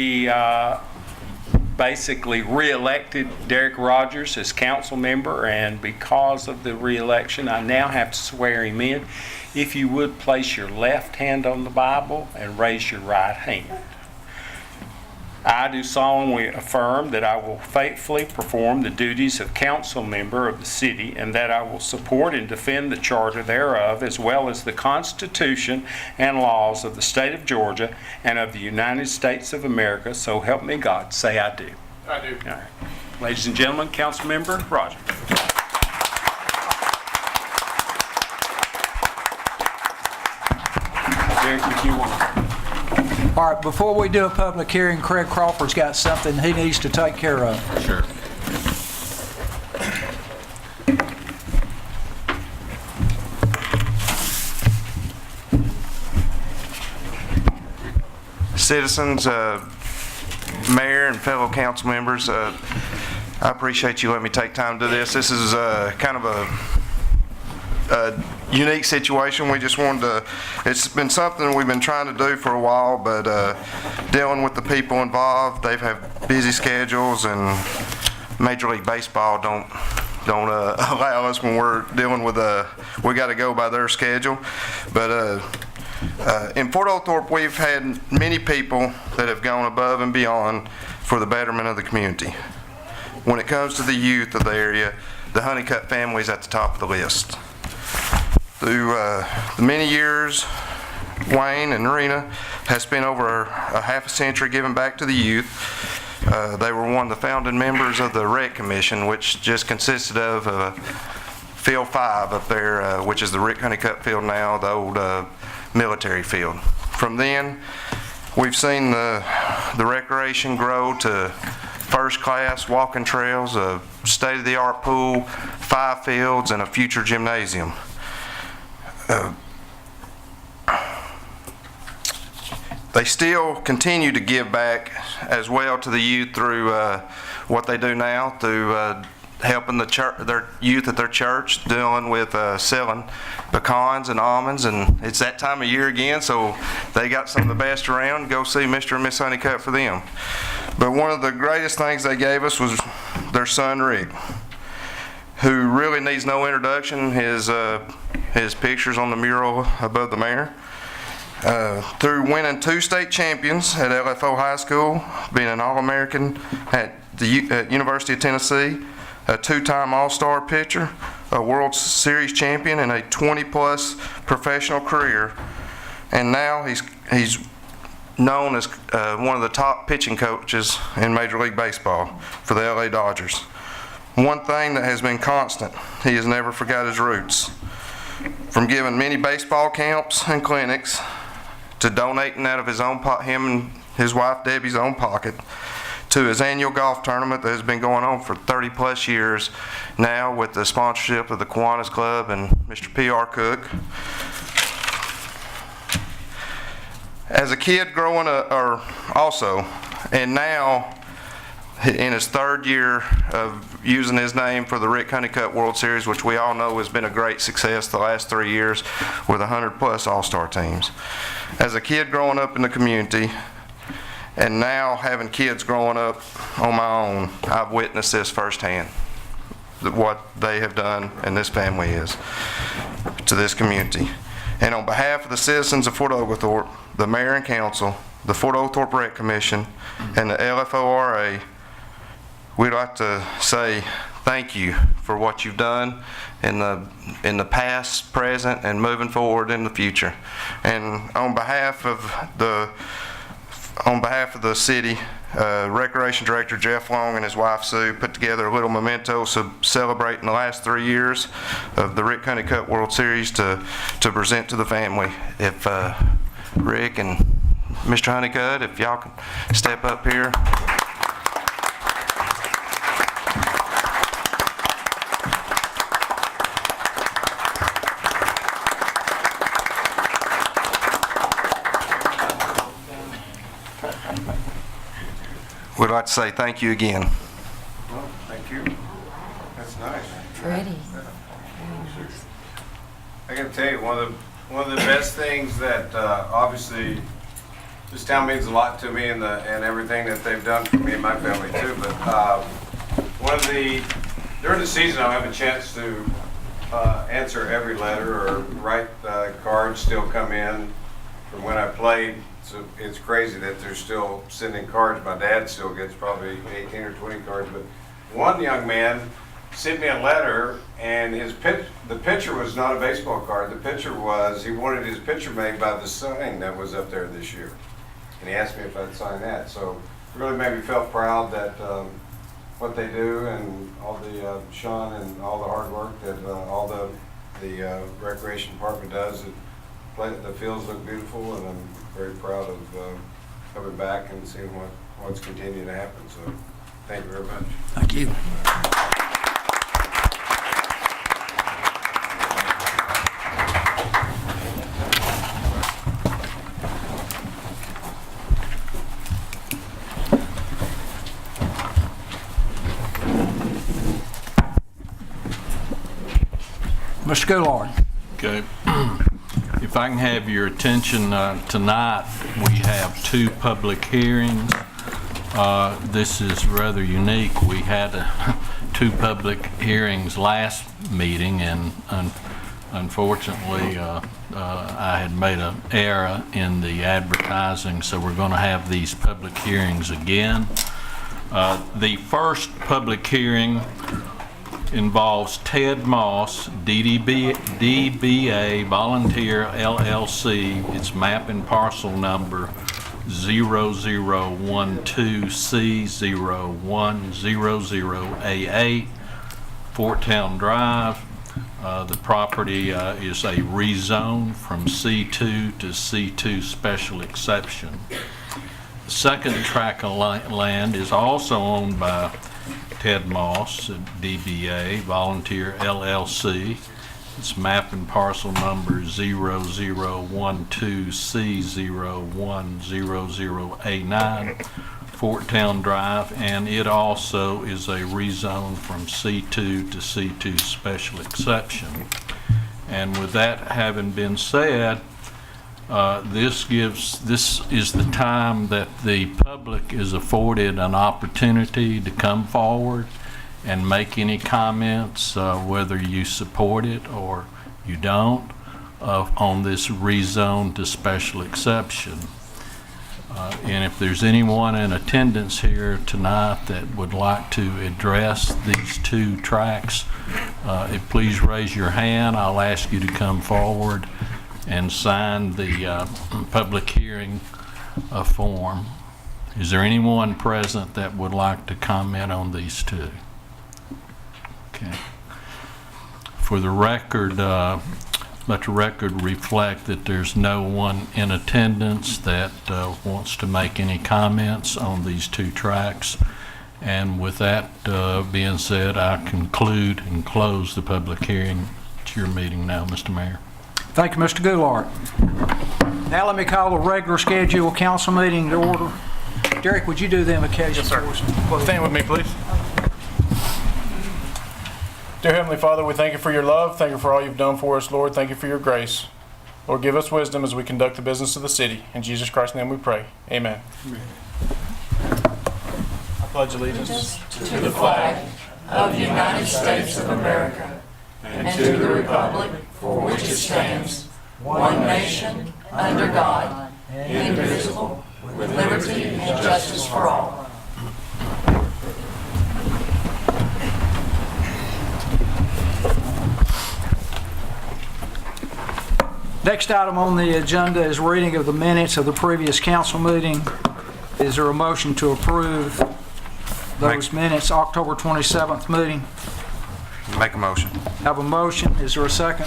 we basically re-elected Derek Rogers as council member, and because of the re-election, I now have to swear him in. If you would place your left hand on the Bible and raise your right hand. I do solemnly affirm that I will faithfully perform the duties of council member of the city, and that I will support and defend the charter thereof, as well as the Constitution and laws of the state of Georgia and of the United States of America. So help me God. Say I do. I do. All right. Ladies and gentlemen, council member Rogers. Derek, if you want. All right, before we do a public hearing, Craig Crawford's got something he needs to take care of. Sure. Citizens, mayor and fellow council members, I appreciate you letting me take time to do this. This is kind of a unique situation. We just wanted to, it's been something we've been trying to do for a while, but dealing with the people involved, they've had busy schedules, and Major League Baseball don't allow us when we're dealing with we got to go by their schedule. But in Fort Oglethorpe, we've had many people that have gone above and beyond for the betterment of the community. When it comes to the youth of the area, the Honeycutt family is at the top of the list. Through the many years, Wayne and Rena has spent over a half a century giving back to the youth. They were one of the founding members of the Rec Commission, which just consisted of Field 5 up there, which is the Rick Honeycutt Field now, the old military field. From then, we've seen the recreation grow to first-class walking trails, a state-of-the-art pool, 5 fields, and a future gymnasium. They still continue to give back as well to the youth through what they do now, through helping their youth at their church, dealing with selling pecans and almonds, and it's that time of year again, so they got some of the best around. Go see Mr. and Miss Honeycutt for them. But one of the greatest things they gave us was their son Rick, who really needs no introduction. His picture's on the mural above the mayor. Through winning 2 state champions at LFO High School, being an All-American at the University of Tennessee, a 2-time All-Star pitcher, a World Series champion, and a 20-plus professional career. And now he's known as one of the top pitching coaches in Major League Baseball for the LA Dodgers. One thing that has been constant, he has never forgot his roots. From giving many baseball camps and clinics to donating out of his own him and his wife Debbie's own pocket, to his annual golf tournament that has been going on for 30 plus years now with the sponsorship of the Kiwanis Club and Mr. P.R. Cook. As a kid growing up, and now in his 3rd year of using his name for the Rick Honeycutt World Series, which we all know has been a great success the last 3 years with 100 plus all-star teams. As a kid growing up in the community, and now having kids growing up on my own, I've witnessed this firsthand, what they have done and this family is to this community. And on behalf of the citizens of Fort Oglethorpe, the mayor and council, the Fort Oglethorpe Rec Commission, and the LFORA, we'd like to say thank you for what you've done in the past, present, and moving forward in the future. And on behalf of the city, Recreation Director Jeff Long and his wife Sue put together a little memento celebrating the last 3 years of the Rick Honeycutt World Series to present to the family. If Rick and Mr. Honeycutt, if y'all can step up here. We'd like to say thank you again. Well, thank you. That's nice. Pretty. I got to tell you, one of the best things that obviously this town means a lot to me and everything that they've done for me and my family too. But during the season, I'll have a chance to answer every letter or write cards still come in from when I played. So it's crazy that they're still sending cards. My dad still gets probably 18 or 20 cards. But one young man sent me a letter, and the picture was not a baseball card. The picture was, he wanted his picture made by the sign that was up there this year. And he asked me if I'd sign that. So it really made me feel proud that what they do and all the, Sean and all the hard work that all the recreation department does. The fields look beautiful, and I'm very proud of coming back and seeing what's continuing to happen. So thank you very much. Thank you. Mr. Goulart. Okay. If I can have your attention tonight, we have two public hearings. This is rather unique. We had two public hearings last meeting, and unfortunately, I had made an error in the advertising, so we're going to have these public hearings again. The first public hearing involves Ted Moss, DBA Volunteer LLC. Its map and parcel number 0012C0100A8, Fort Town Drive. The property is a rezone from C2 to C2 special exception. The second tract of land is also owned by Ted Moss, DBA Volunteer LLC. Its map and parcel number 0012C0100A9, Fort Town Drive, and it also is a rezone from C2 to C2 special exception. And with that having been said, this is the time that the public is afforded an opportunity to come forward and make any comments, whether you support it or you don't, on this rezone to special exception. And if there's anyone in attendance here tonight that would like to address these two tracts, please raise your hand. I'll ask you to come forward and sign the public hearing form. Is there anyone present that would like to comment on these two? Okay. For the record, let the record reflect that there's no one in attendance that wants to make any comments on these two tracts. And with that being said, I conclude and close the public hearing to your meeting now, Mr. Mayor. Thank you, Mr. Goulart. Now let me call the regular scheduled council meeting to order. Derek, would you do the invocation? Yes, sir. for us? Stand with me, please. Dear Heavenly Father, we thank you for your love. Thank you for all you've done for us, Lord. Thank you for your grace. Lord, give us wisdom as we conduct the business of the city. In Jesus Christ's name we pray. Amen. I pledge allegiance to the flag of the United States of America and to the republic for which it stands, one nation, under God, indivisible, with liberty and justice for all. Next item on the agenda is reading of the minutes of the previous council meeting. Is there a motion to approve those minutes, October 27th meeting? Make a motion. Have a motion. Is there a second?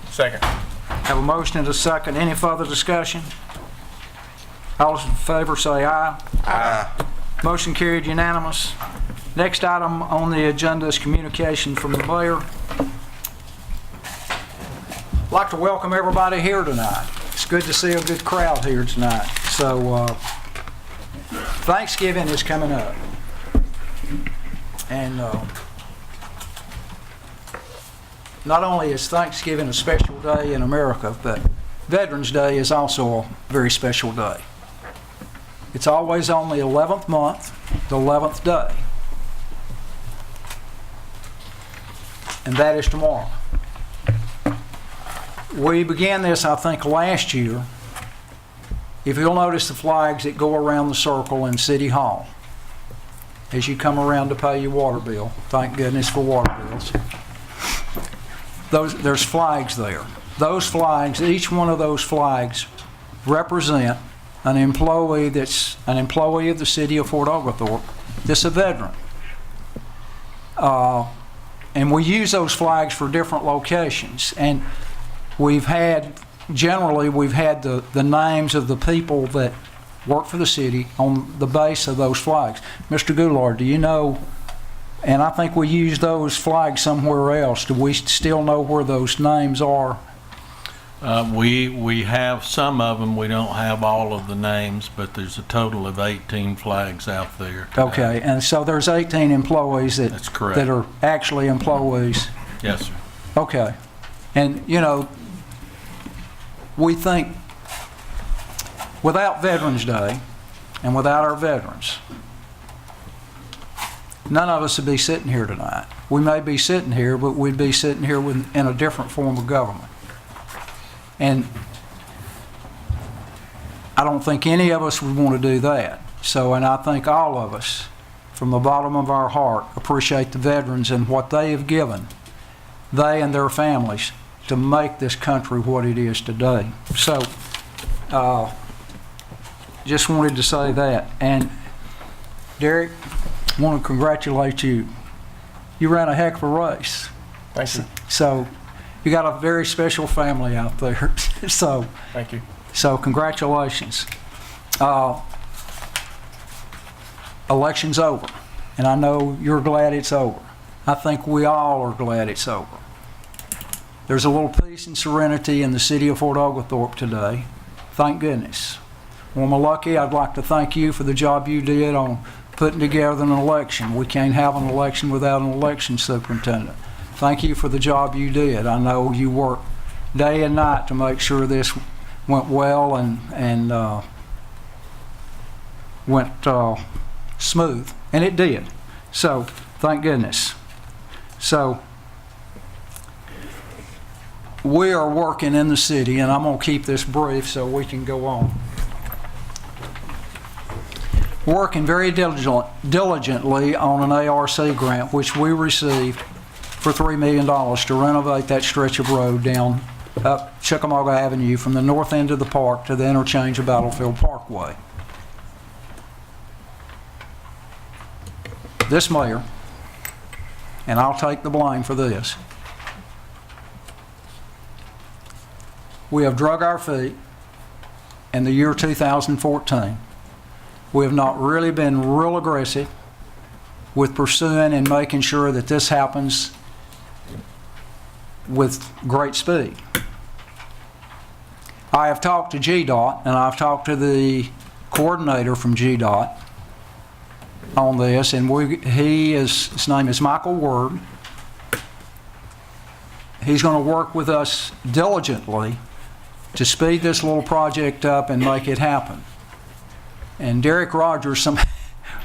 Second. Have a motion and a second. Any further discussion? All those in favor say aye. Aye. Motion carried unanimous. Next item on the agenda is communication from the mayor. I'd like to welcome everybody here tonight. It's good to see a good crowd here tonight. So Thanksgiving is coming up. And not only is Thanksgiving a special day in America, but Veterans Day is also a very special day. It's always on the 11th month, the 11th day. And that is tomorrow. We began this, I think, last year. If you'll notice the flags that go around the circle in City Hall as you come around to pay your water bill. Thank goodness for water bills. There's flags there. Those flags, each one of those flags represent an employee that's an employee of the city of Fort Oglethorpe that's a veteran. And we use those flags for different locations. And generally we've had the names of the people that work for the city on the base of those flags. Mr. Goulart, do you know, and I think we use those flags somewhere else, do we still know where those names are? We have some of them. We don't have all of the names, but there's a total of 18 flags out there today. Okay, and so there's 18 employees That's correct. that are actually employees. Yes, sir. Okay. And, you know, we think without Veterans Day and without our veterans, none of us would be sitting here tonight. We may be sitting here, but we'd be sitting here in a different form of government. And I don't think any of us would want to do that. So, and I think all of us, from the bottom of our heart, appreciate the veterans and what they have given, they and their families, to make this country what it is today. So, just wanted to say that. And Derek, I want to congratulate you. You ran a heck of a race. Thank you. So, you got a very special family out there. So, Thank you. so congratulations. Election's over, and I know you're glad it's over. I think we all are glad it's over. There's a little peace and serenity in the city of Fort Oglethorpe today. Thank goodness. Well, Malucky, I'd like to thank you for the job you did on putting together an election. We can't have an election without an election superintendent. Thank you for the job you did. I know you worked day and night to make sure this went well and went smooth, and it did. So, thank goodness. So, we are working in the city, and I'm going to keep this brief so we can go on. Working very diligently on an ARC grant, which we received for $3 million to renovate that stretch of road down up Chickamauga Avenue from the north end of the park to the interchange of Battlefield Parkway. This mayor, and I'll take the blame for this, we have drug our feet in the year 2014. We have not really been real aggressive with pursuing and making sure that this happens with great speed. I have talked to GDOT, and I've talked to the coordinator from GDOT on this, and his name is Michael Word. He's going to work with us diligently to speed this little project up and make it happen. And Derek Rogers,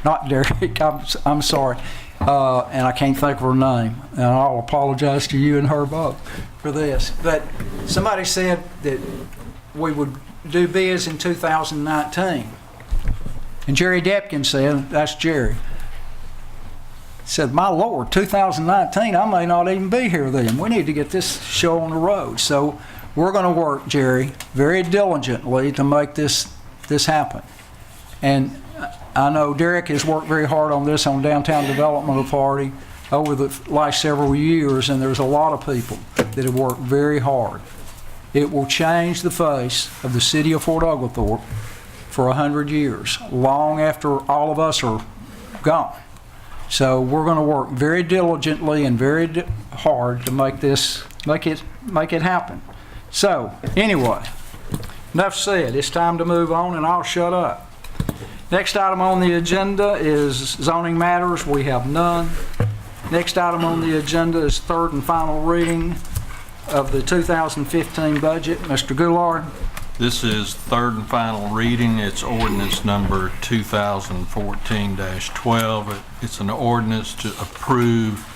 not Derek, I'm sorry, and I can't think of her name, and I'll apologize to you and her both for this. But somebody said that we would do bids in 2019. And Jerry Depkin said, that's Jerry, said, my Lord, 2019, I may not even be here then. We need to get this show on the road. So we're going to work, Jerry, very diligently to make this happen. And I know Derek has worked very hard on this on Downtown Development Authority over the last several years, and there's a lot of people that have worked very hard. It will change the face of the city of Fort Oglethorpe for 100 years, long after all of us are gone. So we're going to work very diligently and very hard to make it happen. So anyway, enough said. It's time to move on, and I'll shut up. Next item on the agenda is zoning matters. We have none. Next item on the agenda is third and final reading of the 2015 budget. Mr. Goulart. This is third and final reading. It's ordinance number 2014-12. It's an ordinance to approve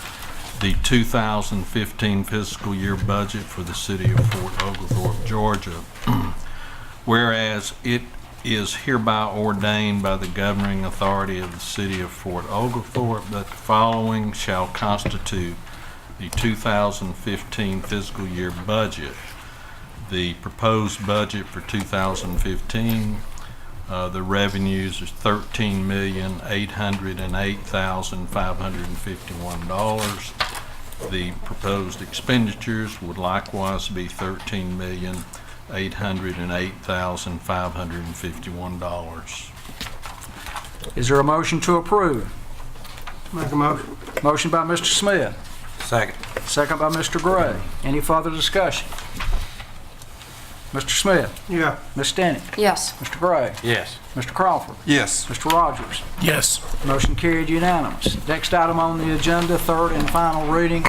the 2015 fiscal year budget for the city of Fort Oglethorpe, Georgia. Whereas it is hereby ordained by the governing authority of the city of Fort Oglethorpe that the following shall constitute the 2015 fiscal year budget. The proposed budget for 2015, the revenues is $13,808,551. The proposed expenditures would likewise be $13,808,551. Is there a motion to approve? Make a motion. Motion by Mr. Smith, Second. second by Mr. Gray. Any further discussion? Mr. Smith, Yeah. Ms. Stennett, Yes. Mr. Gray, Yes. Mr. Crawford, Yes. Mr. Rogers. Yes. Motion carried unanimous. Next item on the agenda, third and final reading.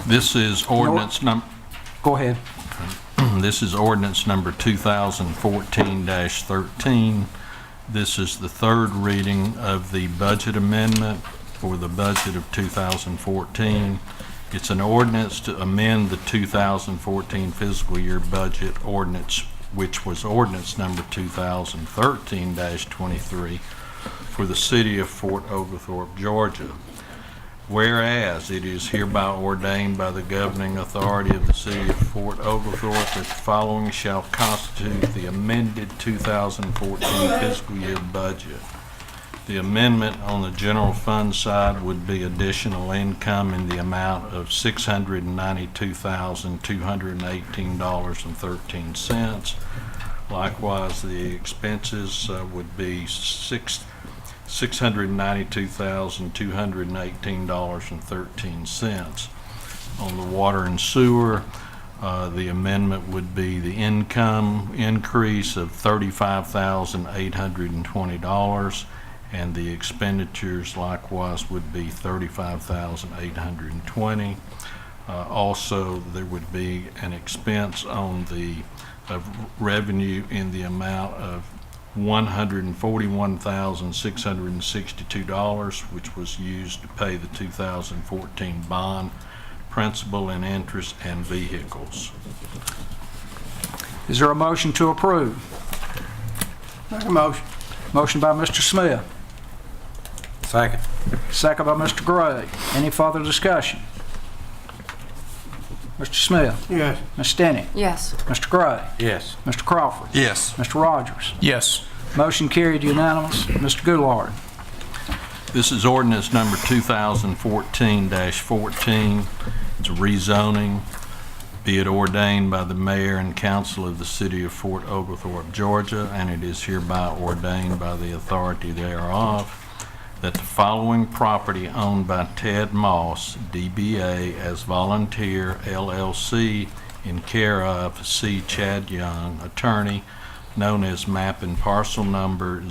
This is ordinance number Go ahead. This is ordinance number 2014-13. This is the third reading of the budget amendment for the budget of 2014. It's an ordinance to amend the 2014 fiscal year budget ordinance, which was ordinance number 2013-23 for the city of Fort Oglethorpe, Georgia. Whereas it is hereby ordained by the governing authority of the city of Fort Oglethorpe that the following shall constitute the amended 2014 fiscal year budget. The amendment on the general fund side would be additional income in the amount of $692,218.13. Likewise, the expenses would be $692,218.13. On the water and sewer, the amendment would be the income increase of $35,820, and the expenditures likewise would be $35,820. Also, there would be an expense on the revenue in the amount of $141,662, which was used to pay the 2014 bond, principal and interest, and vehicles. Is there a motion to approve? Make a motion. Motion by Mr. Smith, Second. second by Mr. Gray. Any further discussion? Mr. Smith, Yes. Ms. Stennett, Yes. Mr. Gray, Yes. Mr. Crawford, Yes. Mr. Rogers. Yes. Motion carried unanimous. Mr. Goulart. This is ordinance number 2014-14. It's rezoning. Be it ordained by the mayor and council of the city of Fort Oglethorpe, Georgia, and it is hereby ordained by the authority thereof, that the following property owned by Ted Moss, DBA as volunteer LLC, in care of C. Chad Young, attorney, known as map and parcel number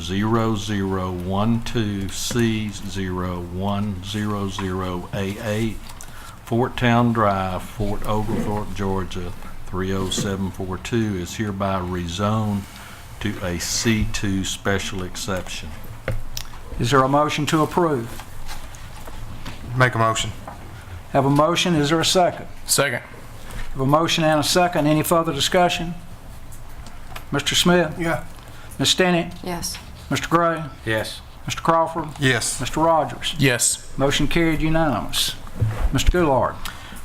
0012C0100A8, Fort Town Drive, Fort Oglethorpe, Georgia 30742, is hereby rezoned to a C2 special exception. Is there a motion to approve? Make a motion. Have a motion. Is there a second? Second. Have a motion and a second. Any further discussion? Mr. Smith, Yeah. Ms. Stennett, Yes. Mr. Gray, Yes. Mr. Crawford, Yes. Mr. Rogers. Yes. Motion carried unanimous. Mr. Goulart.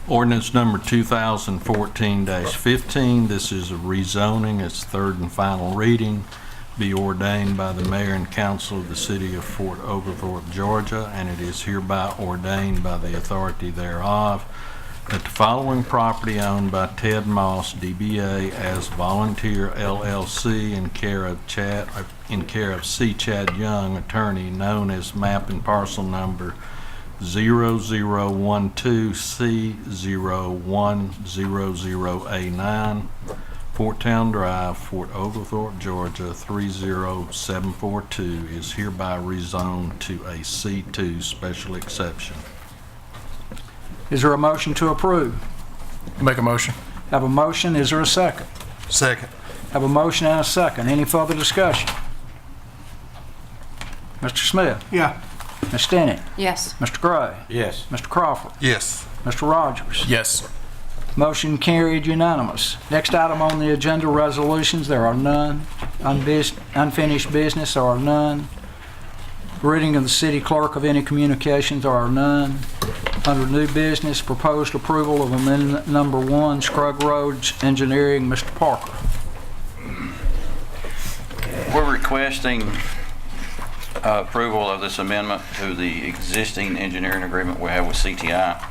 Ordinance number 2014-15, this is a rezoning, its third and final reading. Be ordained by the mayor and council of the city of Fort Oglethorpe, Georgia, and it is hereby ordained by the authority thereof, that the following property owned by Ted Moss, DBA as volunteer LLC, in care of C. Chad Young, attorney, known as map and parcel number 0012C0100A9, Fort Town Drive, Fort Oglethorpe, Georgia 30742, is hereby rezoned to a C2 special exception. Is there a motion to approve? Make a motion. Have a motion, is there a second? Second. Have a motion and a second. Any further discussion? Mr. Smith? Yeah. Ms. Stinney? Yes. Mr. Gray? Yes. Mr. Crawford? Yes. Mr. Rogers? Yes. Motion carried unanimous. Next item on the agenda, resolutions. There are none. Unfinished business, there are none. Reading of the city clerk of any communications, there are none. Under new business, proposed approval of amendment number 1, Scrugg Roads Engineering, Mr. Parker. We're requesting approval of this amendment to the existing engineering agreement we have with CTI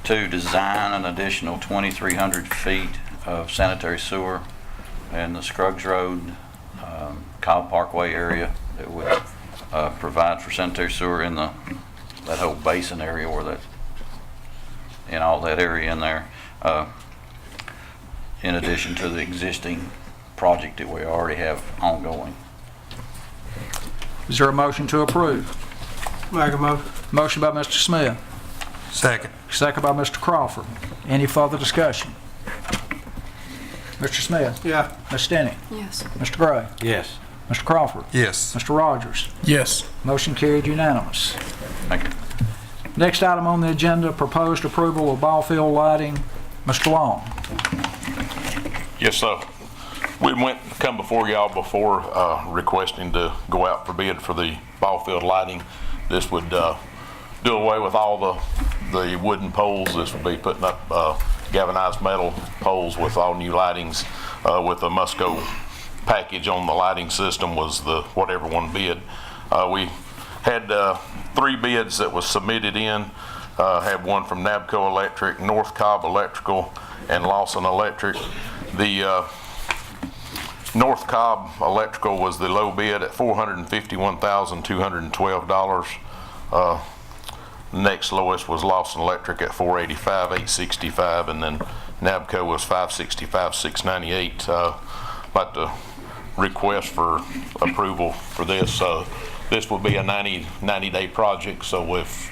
to design an additional 2,300 feet of sanitary sewer in the Scruggs Road, Kyle Parkway area that would provide for sanitary sewer in that whole basin area or that, in all that area in there, in addition to the existing project that we already have ongoing. Is there a motion to approve? Make a motion. Motion by Mr. Smith, Second. second by Mr. Crawford. Any further discussion? Mr. Smith? Yeah. Ms. Stinney? Yes. Mr. Gray? Yes. Mr. Crawford? Yes. Mr. Rogers? Yes. Motion carried unanimous. Thank you. Next item on the agenda, proposed approval of ball field lighting. Mr. Long. Yes, sir. We come before y'all before requesting to go out for bid for the ball field lighting. This would do away with all the wooden poles. This would be putting up galvanized metal poles with all new lightings with the Musco package on the lighting system was what everyone bid. We had 3 bids that was submitted in. Had one from Nabco Electric, North Cobb Electrical, and Lawson Electric. The North Cobb Electrical was the low bid at $451,212. Next lowest was Lawson Electric at $485,865, and then Nabco was $565,698. I'd like to request for approval for this. This would be a 90-day project, so if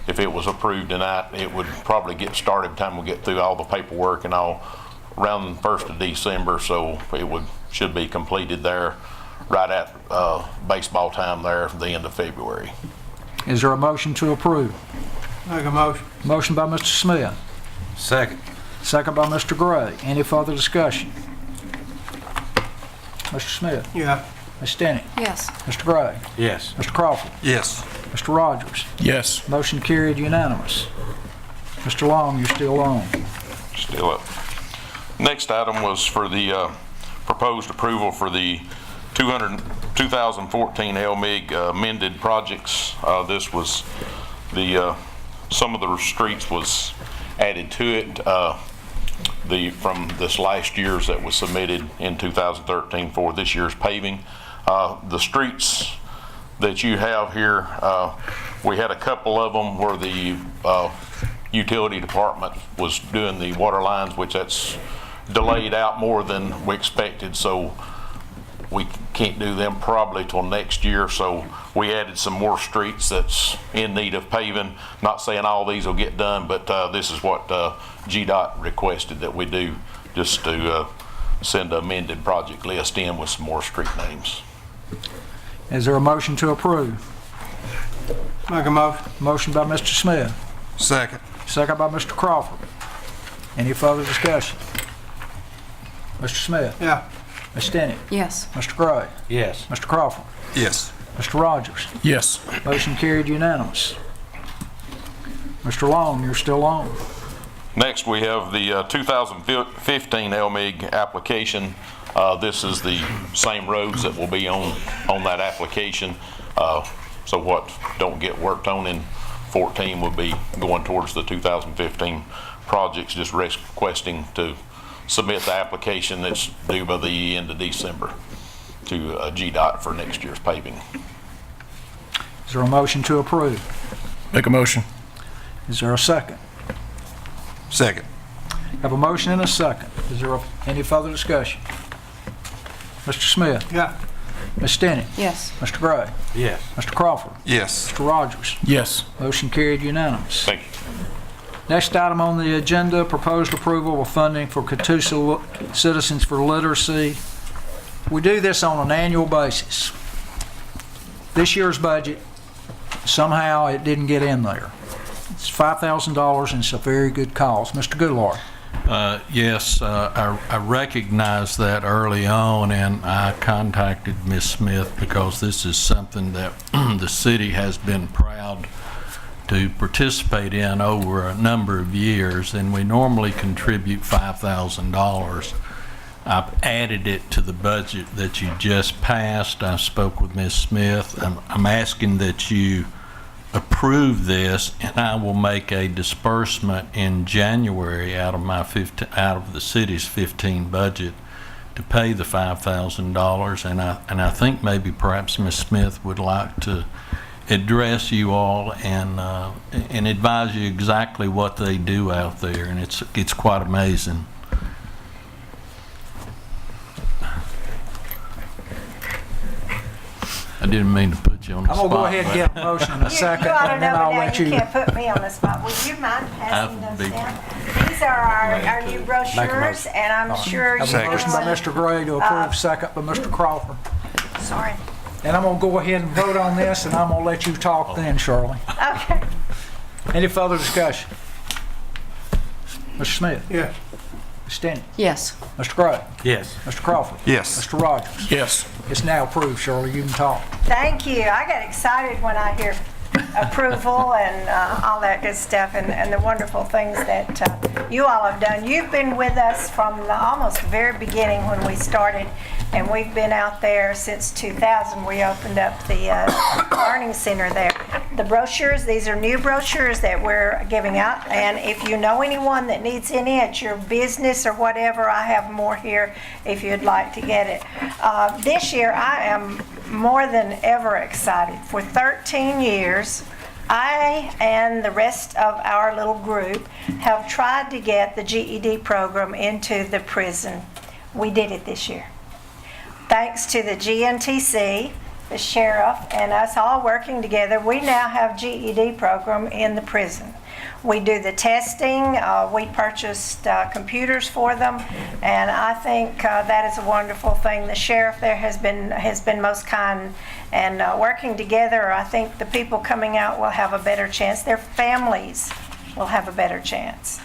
it was approved tonight, it would probably get started by the time we get through all the paperwork and all around the 1st of December, so it should be completed there right at baseball time there at the end of February. Is there a motion to approve? Make a motion. Motion by Mr. Smith, Second. second by Mr. Gray. Any further discussion? Mr. Smith? Yeah. Ms. Stinney? Yes. Mr. Gray? Yes. Mr. Crawford? Yes. Mr. Rogers? Yes. Motion carried unanimous. Mr. Long, you're still on. Still up. Next item was for the proposed approval for the 2014 LMIG amended projects. This was some of the streets was added to it from this last year's that was submitted in 2013 for this year's paving. The streets that you have here, we had a couple of them where the utility department was doing the water lines, which that's delayed out more than we expected, so we can't do them probably till next year. So we added some more streets that's in need of paving. Not saying all these will get done, but this is what GDOT requested that we do, just to send an amended project list in with some more street names. Is there a motion to approve? Make a motion. Motion by Mr. Smith, Second. second by Mr. Crawford. Any further discussion? Mr. Smith? Yeah. Ms. Stinney? Yes. Mr. Gray? Yes. Mr. Crawford? Yes. Mr. Rogers? Yes. Motion carried unanimous. Mr. Long, you're still on. Next, we have the 2015 LMIG application. This is the same roads that will be on that application. So what don't get worked on in 14 will be going towards the 2015 projects, just requesting to submit the application that's due by the end of December to GDOT for next year's paving. Is there a motion to approve? Make a motion. Is there a second? Second. Have a motion and a second. Is there any further discussion? Mr. Smith? Yeah. Ms. Stinney? Yes. Mr. Gray? Yes. Mr. Crawford? Yes. Mr. Rogers? Yes. Motion carried unanimous. Thank you. Next item on the agenda, proposed approval of funding for Catoosa Citizens for Literacy. We do this on an annual basis. This year's budget, somehow it didn't get in there. It's $5,000 and it's a very good cause. Mr. Goodlord. Yes, I recognized that early on, and I contacted Ms. Smith because this is something that the city has been proud to participate in over a number of years, and we normally contribute $5,000. I've added it to the budget that you just passed. I spoke with Ms. Smith. I'm asking that you approve this, and I will make a disbursement in January out of the city's 15 budget to pay the $5,000. And I think maybe perhaps Ms. Smith would like to address you all and advise you exactly what they do out there, and it's quite amazing. I didn't mean to put you on the I'm spot. going to go ahead and get a motion in a second, You ought to and then know I'll it now. let You you. can't put me on the spot. Would you mind passing I'd those be- down? These are our new brochures, and I'm sure you Have a motion by will. Mr. Gray to approve, second by Mr. Crawford. Sorry. And I'm going to go ahead and vote on this, and I'm going to let you talk then, Shirley. Okay. Any further discussion? Mr. Smith? Yes. Ms. Stenney? Yes. Mr. Gray? Yes. Mr. Crawford? Yes. Mr. Rogers? Yes. It's now approved, Shirley. You can talk. Thank you. I get excited when I hear approval and all that good stuff and the wonderful things that you all have done. You've been with us from the almost very beginning when we started, and we've been out there since 2000. We opened up the Learning Center there. The brochures, these are new brochures that we're giving out, and if you know anyone that needs any at your business or whatever, I have more here if you'd like to get it. This year, I am more than ever excited. For 13 years, I and the rest of our little group have tried to get the GED program into the prison. We did it this year. Thanks to the GNTC, the sheriff, and us all working together, we now have GED program in the prison. We do the testing, we purchased computers for them, and I think that is a wonderful thing. The sheriff there has been most kind, and working together, I think the people coming out will have a better chance. Their families will have a better chance.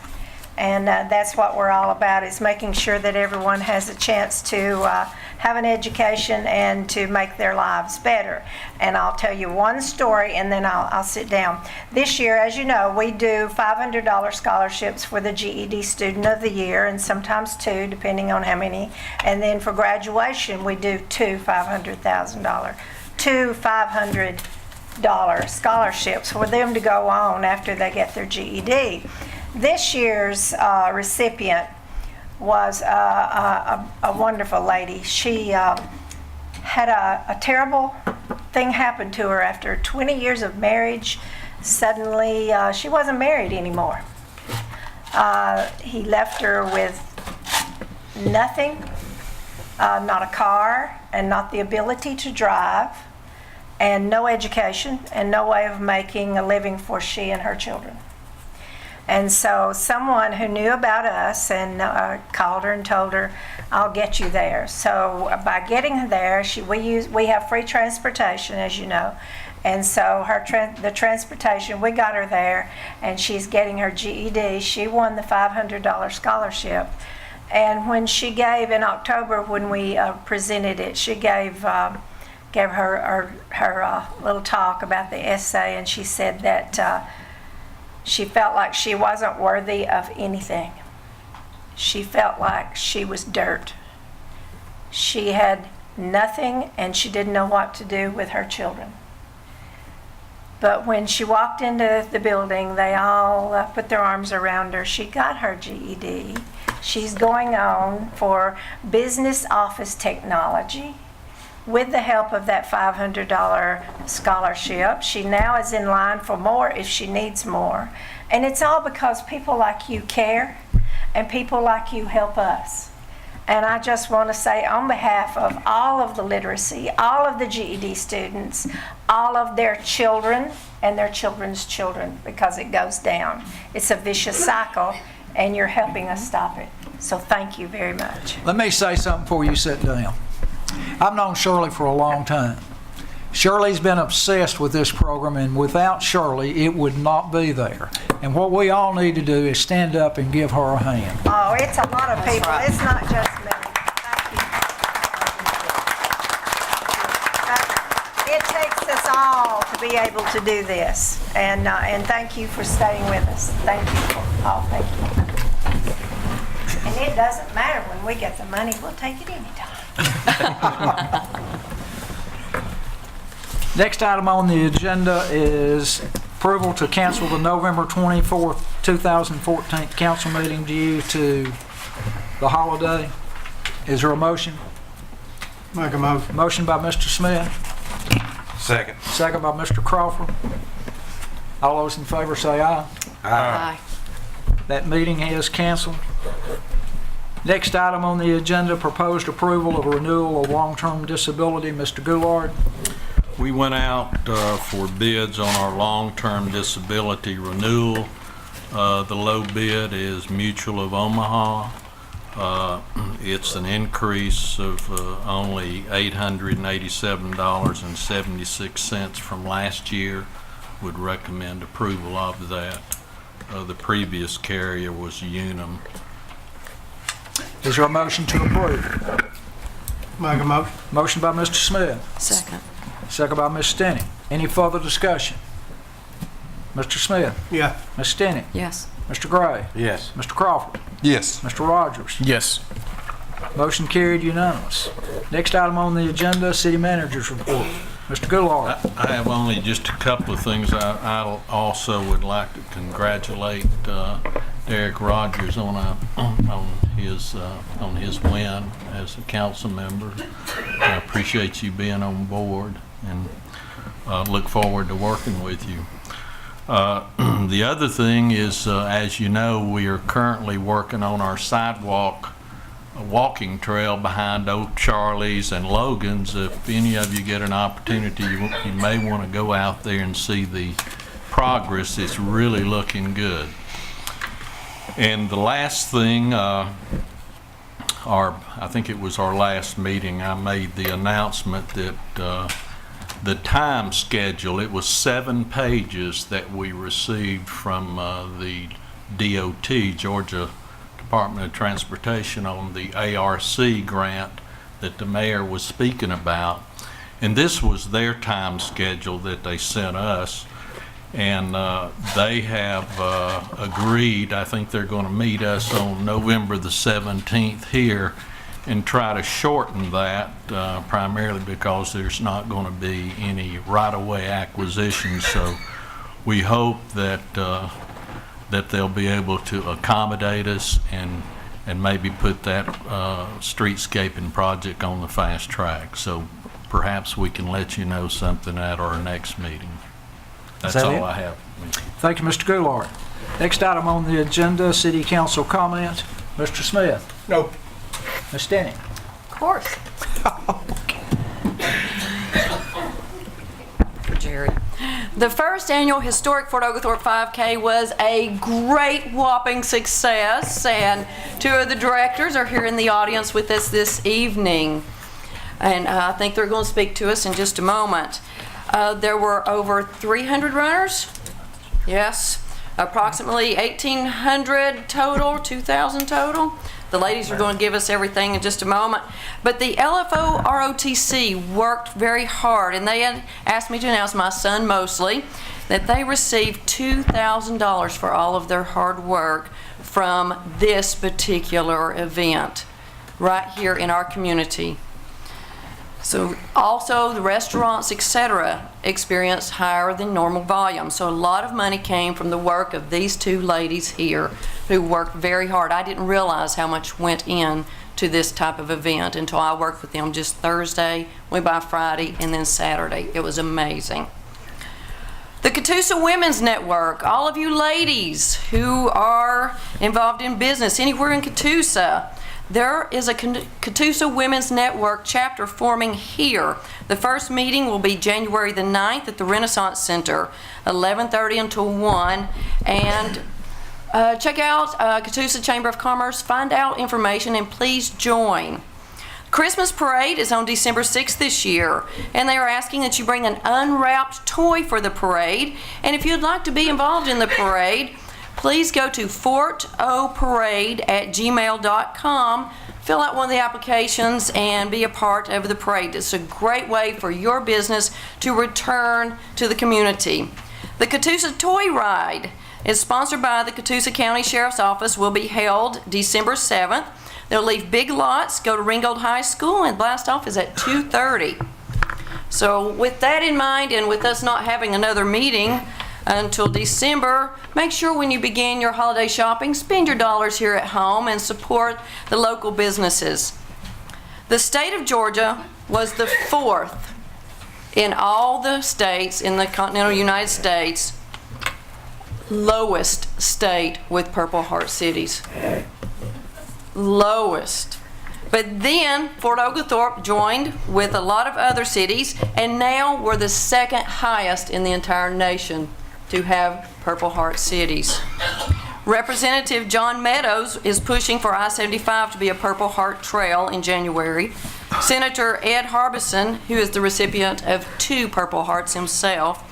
And that's what we're all about, is making sure that everyone has a chance to have an education and to make their lives better. And I'll tell you one story, and then I'll sit down. This year, as you know, we do $500 scholarships for the GED Student of the Year, and sometimes two, depending on how many. And then for graduation, we do two $500 scholarships for them to go on after they get their GED. This year's recipient was a wonderful lady. She had a terrible thing happen to her after 20 years of marriage. Suddenly, she wasn't married anymore. He left her with nothing, not a car, and not the ability to drive, and no education, and no way of making a living for she and her children. And so someone who knew about us and called her and told her, I'll get you there. So by getting her there, we have free transportation, as you know. And so the transportation, we got her there, and she's getting her GED. She won the $500 scholarship. And when she gave, in October, when we presented it, she gave her little talk about the essay, and she said that she felt like she wasn't worthy of anything. She felt like she was dirt. She had nothing, and she didn't know what to do with her children. But when she walked into the building, they all put their arms around her. She got her GED. She's going on for business office technology with the help of that $500 scholarship. She now is in line for more if she needs more. And it's all because people like you care, and people like you help us. And I just want to say on behalf of all of the literacy, all of the GED students, all of their children and their children's children, because it goes down. It's a vicious cycle, and you're helping us stop it. So thank you very much. Let me say something before you sit down. I've known Shirley for a long time. Shirley's been obsessed with this program, and without Shirley, it would not be there. And what we all need to do is stand up and give her a hand. Oh, it's a lot of people. It's not just me. Thank you. It takes us all to be able to do this. And thank you for staying with us. Thank you. Oh, thank you. And it doesn't matter when we get the money. We'll take it anytime. Next item on the agenda is approval to cancel the November 24th, 2014 council meeting due to the holiday. Is there a motion? Make a motion. Motion by Mr. Smith, Second. second by Mr. Crawford. All those in favor say aye. Aye. That meeting is canceled. Next item on the agenda, proposed approval of renewal of long-term disability. Mr. Goulart. We went out for bids on our long-term disability renewal. The low bid is Mutual of Omaha. It's an increase of only $887.76 from last year. Would recommend approval of that. The previous carrier was Unum. Is there a motion to approve? Make a motion. Motion by Mr. Smith, Second. second by Ms. Stinney. Any further discussion? Mr. Smith? Yeah. Ms. Stinney? Yes. Mr. Gray? Yes. Mr. Crawford? Yes. Mr. Rogers? Yes. Motion carried unanimous. Next item on the agenda, City Manager's Report. Mr. Goulart. I have only just a couple of things. I also would like to congratulate Derek Rogers on his win as a council member. I appreciate you being on board and look forward to working with you. The other thing is, as you know, we are currently working on our sidewalk walking trail behind Old Charlie's and Logan's. If any of you get an opportunity, you may want to go out there and see the progress. It's really looking good. And the last thing, I think it was our last meeting, I made the announcement that the time schedule, it was 7 pages that we received from the DOT, Georgia Department of Transportation, on the ARC grant that the mayor was speaking about. And this was their time schedule that they sent us. And they have agreed, I think they're going to meet us on November the 17th here and try to shorten that, primarily because there's not going to be any right-of-way acquisition. So we hope that that they'll be able to accommodate us and maybe put that streetscaping project on the fast track. So perhaps we can let you know something at our next meeting. That's that all it? I have. Thank you, Mr. Goulart. Next item on the agenda, City Council comments. Mr. Smith? No. Ms. Stinney? Of course. For Jerry. The first annual Historic Fort Oglethorpe 5K was a great whopping success, and 2 of the directors are here in the audience with us this evening. And I think they're going to speak to us in just a moment. There were over 300 runners. Yes. Approximately 1,800 total, 2,000 total. The ladies are going to give us everything in just a moment. But the LFO ROTC worked very hard, and they had asked me to announce, my son mostly, that they received $2,000 for all of their hard work from this particular event right here in our community. So also the restaurants, etc., experienced higher than normal volume. So a lot of money came from the work of these 2 ladies here who worked very hard. I didn't realize how much went in to this type of event until I worked with them just Thursday, went by Friday, and then Saturday. It was amazing. The Catoosa Women's Network, all of you ladies who are involved in business anywhere in Catoosa, There is a Catoosa Women's Network chapter forming here. The first meeting will be January the 9th at the Renaissance Center, 11:30 until 1. And check out Catoosa Chamber of Commerce, find out information, and please join. Christmas Parade is on December 6th this year, and they are asking that you bring an unwrapped toy for the parade. And if you'd like to be involved in the parade, please go to fortoparade@gmail.com, fill out one of the applications, and be a part of the parade. It's a great way for your business to return to the community. The Catoosa Toy Ride is sponsored by the Catoosa County Sheriff's Office, will be held December 7th. They'll leave Big Lots, go to Ringgold High School, and blast off is at 2:30. So with that in mind, and with us not having another meeting until December, make sure when you begin your holiday shopping, spend your dollars here at home and support the local businesses. The state of Georgia was the 4th in all the states in the continental United States, lowest state with Purple Heart cities. Lowest. But then Fort Oglethorpe joined with a lot of other cities, and now we're the second highest in the entire nation to have Purple Heart cities. Representative John Meadows is pushing for I-75 to be a Purple Heart trail in January. Senator Ed Harbison, who is the recipient of 2 Purple Hearts himself,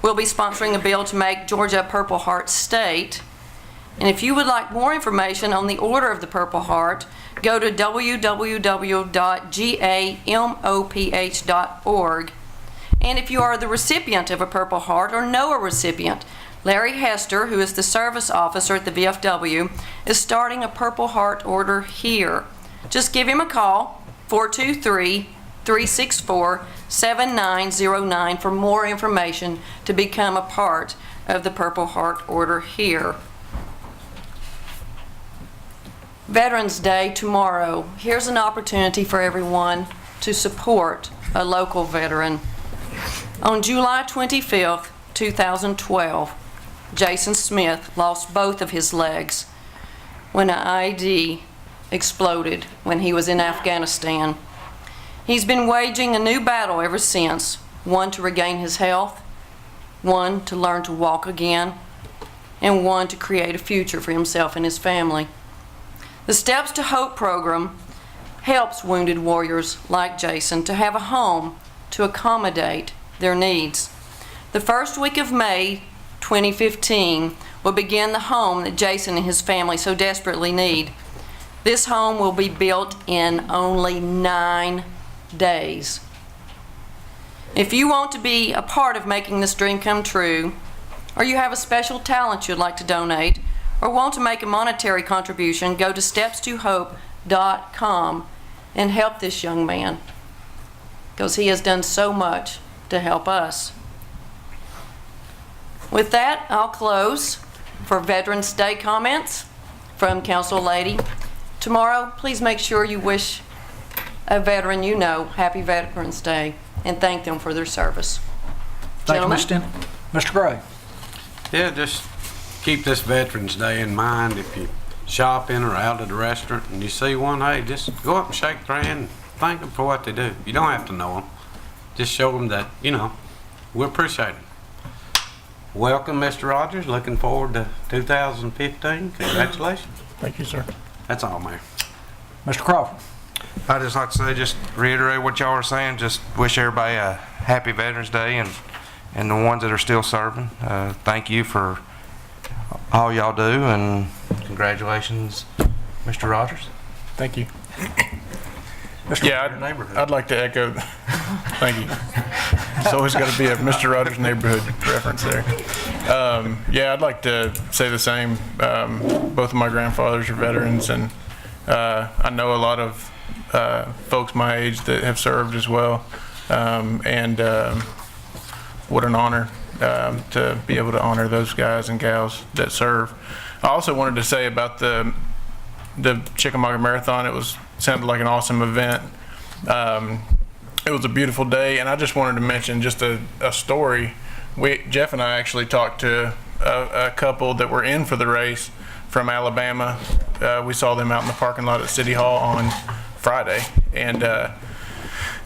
will be sponsoring a bill to make Georgia a Purple Heart state. And if you would like more information on the Order of the Purple Heart, go to www.gamoph.org. And if you are the recipient of a Purple Heart or know a recipient, Larry Hester, who is the service officer at the VFW, is starting a Purple Heart order here. Just give him a call, 423-364-7909, for more information to become a part of the Purple Heart order here. Veterans Day tomorrow. Here's an opportunity for everyone to support a local veteran. On July 25th, 2012, Jason Smith lost both of his legs when an IED exploded when he was in Afghanistan. He's been waging a new battle ever since, one to regain his health, one to learn to walk again, and one to create a future for himself and his family. The Steps to Hope program helps wounded warriors like Jason to have a home to accommodate their needs. The first week of May 2015 will begin the home that Jason and his family so desperately need. This home will be built in only 9 days. If you want to be a part of making this dream come true, or you have a special talent you'd like to donate, or want to make a monetary contribution, go to stepstohope.com and help this young man, because he has done so much to help us. With that, I'll close for Veterans Day comments from Council Lady. Tomorrow, please make sure you wish a veteran you know Happy Veterans Day and thank them for their service. Thank you, Gentlemen? Ms. Stinson. Mr. Gray. Yeah, just keep this Veterans Day in mind. If you shopping or out at a restaurant and you see one, hey, just go up and shake their hand and thank them for what they do. You don't have to know them. Just show them that, we appreciate them. Welcome, Mr. Rogers. Looking forward to 2015. Congratulations. Thank you, sir. That's all, Mayor. Mr. Crawford. I'd just like to say, just reiterate what y'all are saying, just wish everybody a happy Veterans Day, and the ones that are still serving, thank you for all y'all do, and congratulations, Mr. Rogers. Thank you. Your neighborhood. I'd like to echo, thank you. It's always got to be a Mr. Rogers neighborhood reference there. I'd like to say the same. Both of my grandfathers are veterans, and I know a lot of folks my age that have served as well. What an honor to be able to honor those guys and gals that serve. I also wanted to say about the Chickamauga Marathon. It sounded like an awesome event. It was a beautiful day, and I just wanted to mention just a story. Jeff and I actually talked to a couple that were in for the race from Alabama. We saw them out in the parking lot at City Hall on Friday, and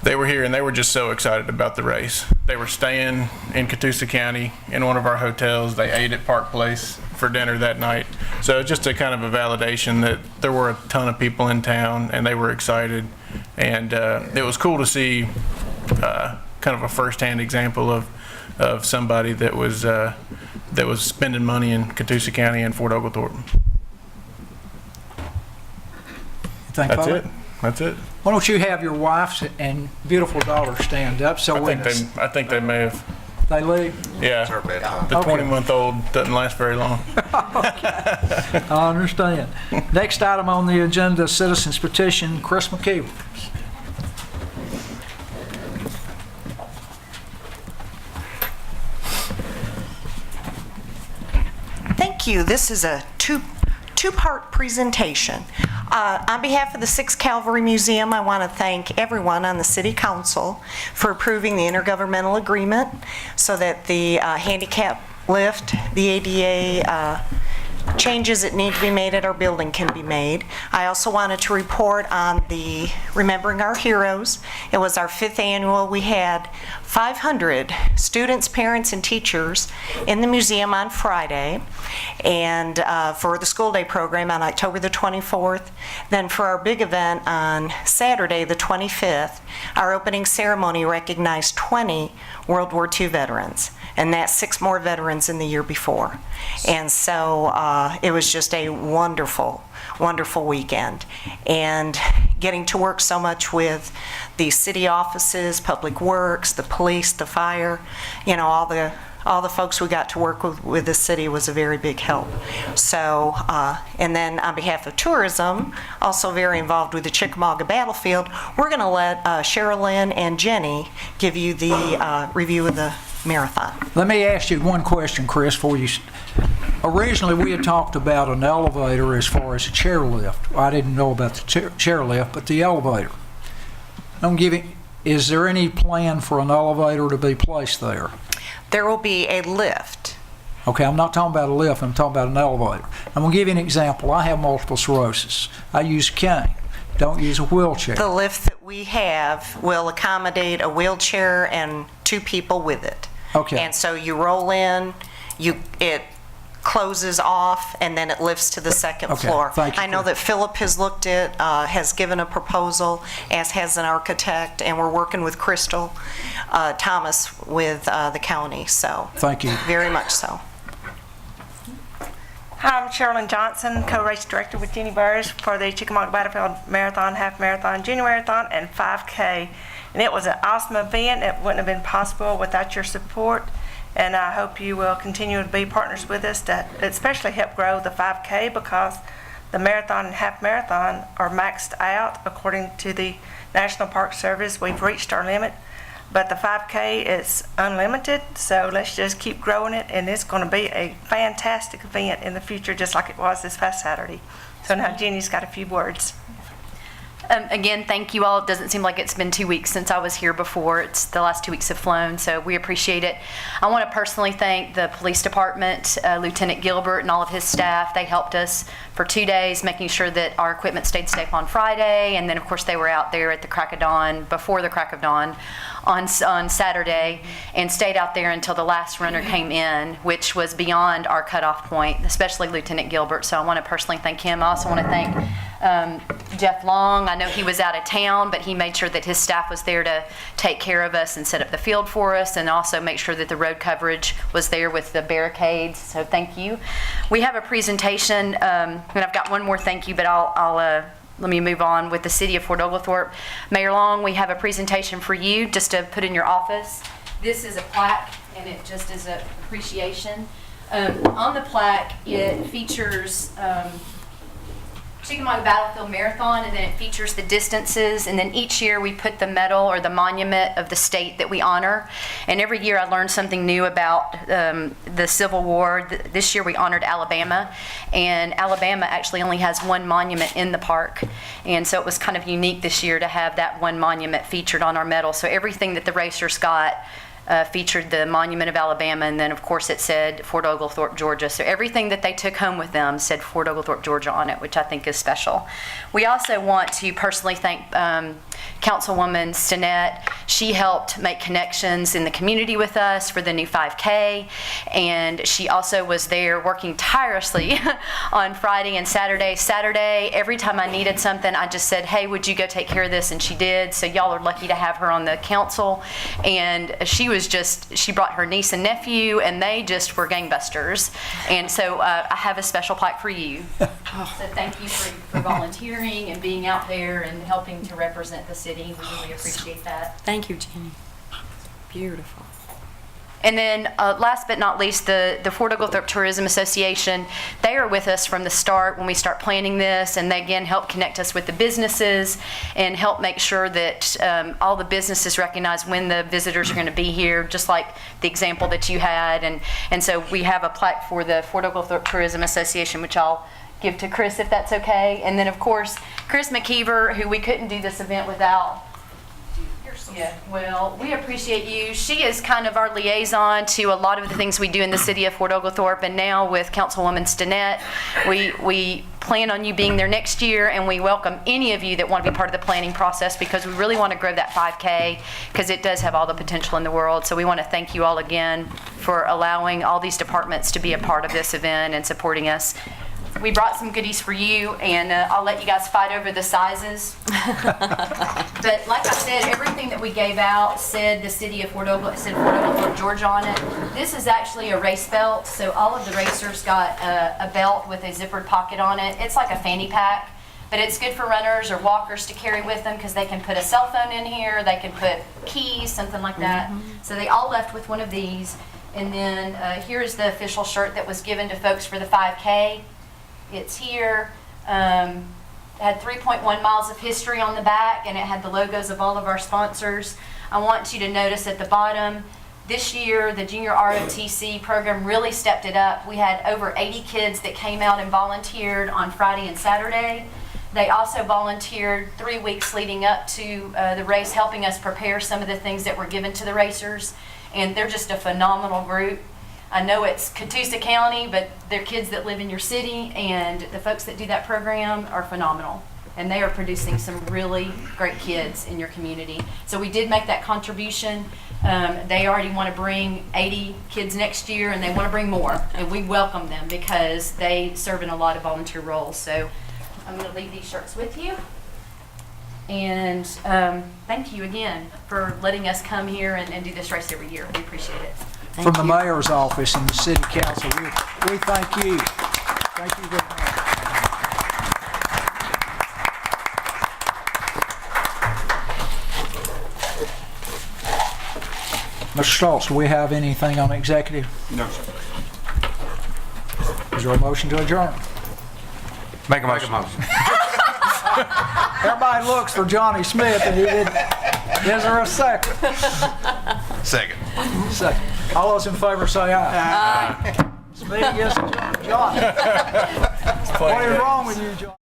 they were here and they were just so excited about the race. They were staying in Catoosa County in one of our hotels. They ate at Park Place for dinner that night. So it's just a kind of a validation that there were a ton of people in town and they were excited. And it was cool to see kind of a firsthand example of somebody that was spending money in Catoosa County and Fort Oglethorpe. That's it. That's it. Why don't you have your wife and beautiful daughter stand up so I think they may have. they leave? Yeah. The 20-month-old doesn't last very long. I understand. Next item on the agenda, citizens petition, Chris McKeever. Thank you. This is a two-part presentation. On behalf of the 6th Cavalry Museum, I want to thank everyone on the City Council for approving the intergovernmental agreement so that the handicap lift, the ADA changes that need to be made at our building can be made. I also wanted to report on the Remembering Our Heroes. It was our 5th annual. We had 500 students, parents, and teachers in the museum on Friday, and for the school day program on October the 24th. Then for our big event on Saturday the 25th, our opening ceremony recognized 20 World War II veterans, and that's 6 more veterans than the year before. And so it was just a wonderful, wonderful weekend. And getting to work so much with the city offices, Public Works, the police, the fire, you know, all the folks we got to work with the city was a very big help. So, and then on behalf of tourism, also very involved with the Chickamauga Battlefield, we're going to let Sherilyn and Jenny give you the review of the marathon. Let me ask you one question, Chris, for you. Originally, we had talked about an elevator as far as a chairlift. I didn't know about the chairlift, but the elevator. Is there any plan for an elevator to be placed there? There will be a lift. Okay, I'm not talking about a lift, I'm talking about an elevator. I'm going to give you an example. I have multiple sclerosis. I use a cane, don't use a wheelchair. The lift that we have will accommodate a wheelchair and 2 people with it. Okay. And so you roll in, it closes off, and then it lifts to the second floor. Thank you, I know that Philip has looked at, has given a proposal, as has an architect, and we're working with Crystal Thomas with the county, so. Thank you. Very much so. Hi, I'm Sherilyn Johnson, co-race director with Jenny Burris for the Chickamauga Battlefield Marathon, Half Marathon, Junior Marathon, and 5K. And it was an awesome event. It wouldn't have been possible without your support. And I hope you will continue to be partners with us to especially help grow the 5K, because the marathon and half marathon are maxed out according to the National Park Service. We've reached our limit, but the 5K is unlimited, so let's just keep growing it, and it's going to be a fantastic event in the future, just like it was this past Saturday. So now Jenny's got a few words. Again, thank you all. It doesn't seem like it's been 2 weeks since I was here before. It's the last 2 weeks have flown, so we appreciate it. I want to personally thank the police department, Lieutenant Gilbert and all of his staff. They helped us for 2 days, making sure that our equipment stayed safe on Friday, and then of course they were out there at the crack of dawn, before the crack of dawn, on Saturday, and stayed out there until the last runner came in, which was beyond our cutoff point, especially Lieutenant Gilbert. So I want to personally thank him. I also want to thank Jeff Long. I know he was out of town, but he made sure that his staff was there to take care of us and set up the field for us, and also make sure that the road coverage was there with the barricades. So thank you. We have a presentation, and I've got one more thank you, but let me move on with the City of Fort Oglethorpe. Mayor Long, we have a presentation for you just to put in your office. This is a plaque, and it just is an appreciation. On the plaque, it features Chickamauga Battlefield Marathon, and then it features the distances, and then each year we put the medal or the monument of the state that we honor. And every year I learn something new about the Civil War. This year we honored Alabama, and Alabama actually only has one monument in the park, and so it was kind of unique this year to have that one monument featured on our medal. So everything that the racers got featured the Monument of Alabama, and then, of course, it said Fort Oglethorpe, Georgia. So everything that they took home with them said Fort Oglethorpe, Georgia on it, which I think is special. We also want to personally thank Councilwoman Stinnett. She helped make connections in the community with us for the new 5K, and she also was there working tirelessly on Friday and Saturday. Saturday, every time I needed something, I just said, hey, would you go take care of this? And she did. So y'all are lucky to have her on the council. And she brought her niece and nephew, and they just were gangbusters. And so I have a special plaque for you. So thank you for volunteering and being out there and helping to represent the city. We really appreciate that. Thank you, Jenny. Beautiful. And then last but not least, the Fort Oglethorpe Tourism Association, they are with us from the start when we start planning this, and they again help connect us with the businesses and help make sure that all the businesses recognize when the visitors are going to be here, just like the example that you had. And so we have a plaque for the Fort Oglethorpe Tourism Association, which I'll give to Chris if that's okay. And then of course, Chris McKeever, who we couldn't do this event without. Yeah, well, we appreciate you. She is kind of our liaison to a lot of the things we do in the city of Fort Oglethorpe, and now with Councilwoman Stinnett, we plan on you being there next year, and we welcome any of you that want to be part of the planning process, because we really want to grow that 5K, because it does have all the potential in the world. So we want to thank you all again for allowing all these departments to be a part of this event and supporting us. We brought some goodies for you, and I'll let you guys fight over the sizes. But like I said, everything that we gave out said the city of Fort Oglethorpe, Georgia on it. This is actually a race belt, so all of the racers got a belt with a zippered pocket on it. It's like a fanny pack, but it's good for runners or walkers to carry with them, because they can put a cell phone in here, they can put keys, something like that. So they all left with one of these. And then here's the official shirt that was given to folks for the 5K. It's here. It had 3.1 miles of history on the back, and it had the logos of all of our sponsors. I want you to notice at the bottom, this year the Junior ROTC program really stepped it up. We had over 80 kids that came out and volunteered on Friday and Saturday. They also volunteered 3 weeks leading up to the race, helping us prepare some of the things that were given to the racers. And they're just a phenomenal group. I know it's Catoosa County, but they're kids that live in your city, and the folks that do that program are phenomenal. And they are producing some really great kids in your community. So we did make that contribution. They already want to bring 80 kids next year, and they want to bring more. And we welcome them because they serve in a lot of volunteer roles. So I'm going to leave these shirts with you. And thank you again for letting us come here and do this race every year. We appreciate it. From the mayor's office and the city council, we thank you. Thank you very much. Mr. Stoltz, do we have anything on executive? No, sir. Is there a motion to adjourn? Make a motion. Everybody looks for Johnny Smith, and he didn't. Is there a second? Second. Second. All those in favor say aye. Aye. This meeting is adjourned. John. What is wrong with you, John?